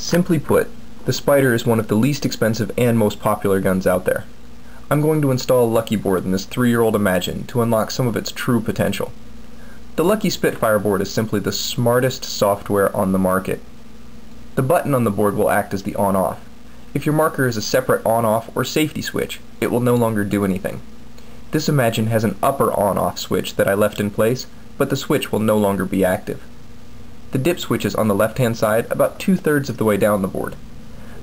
Simply put, the Spyder is one of the least expensive and most popular guns out there. I'm going to install a Lucky board in this 3-year-old Imagine to unlock some of its true potential. The Lucky Spitfire board is simply the smartest software on the market. The button on the board will act as the on-off. If your marker is a separate on-off or safety switch, it will no longer do anything. This Imagine has an upper on-off switch that I left in place, but the switch will no longer be active. The dip switch is on the left-hand side, about 2/3 of the way down the board.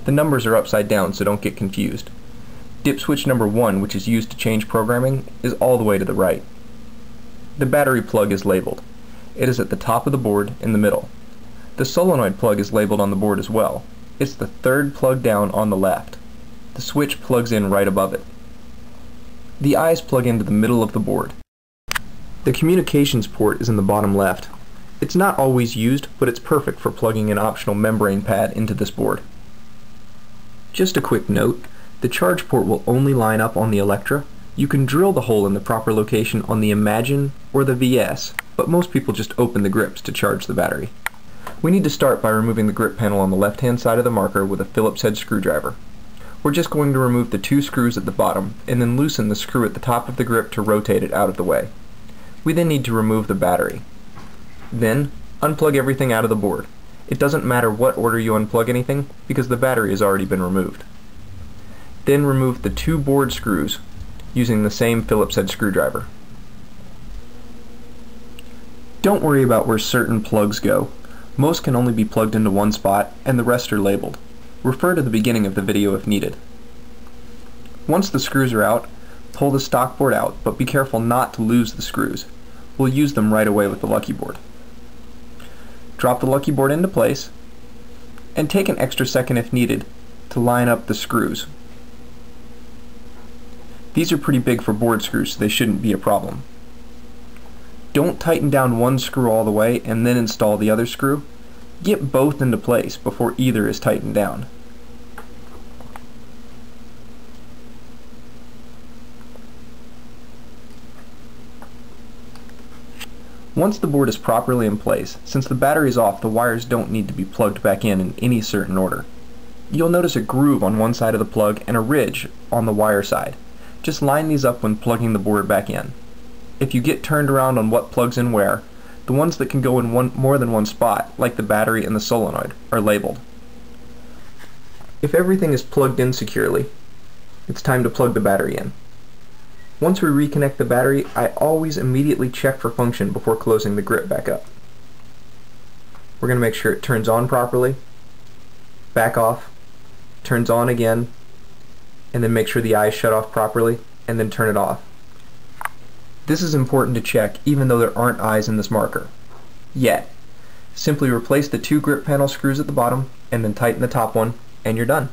The numbers are upside down, so don't get confused. Dip switch number 1, which is used to change programming, is all the way to the right. The battery plug is labeled. It is at the top of the board in the middle. The solenoid plug is labeled on the board as well. It's the 3rd plug down on the left. The switch plugs in right above it. The eyes plug into the middle of the board. The communications port is in the bottom left. It's not always used, but it's perfect for plugging an optional membrane pad into this board. Just a quick note, the charge port will only line up on the Electra. You can drill the hole in the proper location on the Imagine or the VS, but most people just open the grips to charge the battery. We need to start by removing the grip panel on the left-hand side of the marker with a Phillips head screwdriver. We're just going to remove the 2 screws at the bottom and then loosen the screw at the top of the grip to rotate it out of the way. We then need to remove the battery. Then, unplug everything out of the board. It doesn't matter what order you unplug anything, because the battery has already been removed. Then remove the 2 board screws using the same Phillips head screwdriver. Don't worry about where certain plugs go. Most can only be plugged into one spot, and the rest are labeled. Refer to the beginning of the video if needed. Once the screws are out, pull the stock board out, but be careful not to lose the screws. We'll use them right away with the Lucky board. Drop the Lucky board into place, and take an extra second if needed to line up the screws. These are pretty big for board screws, so they shouldn't be a problem. Don't tighten down one screw all the way and then install the other screw. Get both into place before either is tightened down. Once the board is properly in place, since the battery is off, the wires don't need to be plugged back in any certain order. You'll notice a groove on one side of the plug and a ridge on the wire side. Just line these up when plugging the board back in. If you get turned around on what plugs in where, the ones that can go in more than one spot, like the battery and the solenoid, are labeled. If everything is plugged in securely, it's time to plug the battery in. Once we reconnect the battery, I always immediately check for function before closing the grip back up. We're going to make sure it turns on properly, back off, turns on again, and then make sure the eyes shut off properly, and then turn it off. This is important to check even though there aren't eyes in this marker. Yet. Simply replace the 2 grip panel screws at the bottom, and then tighten the top one, and you're done.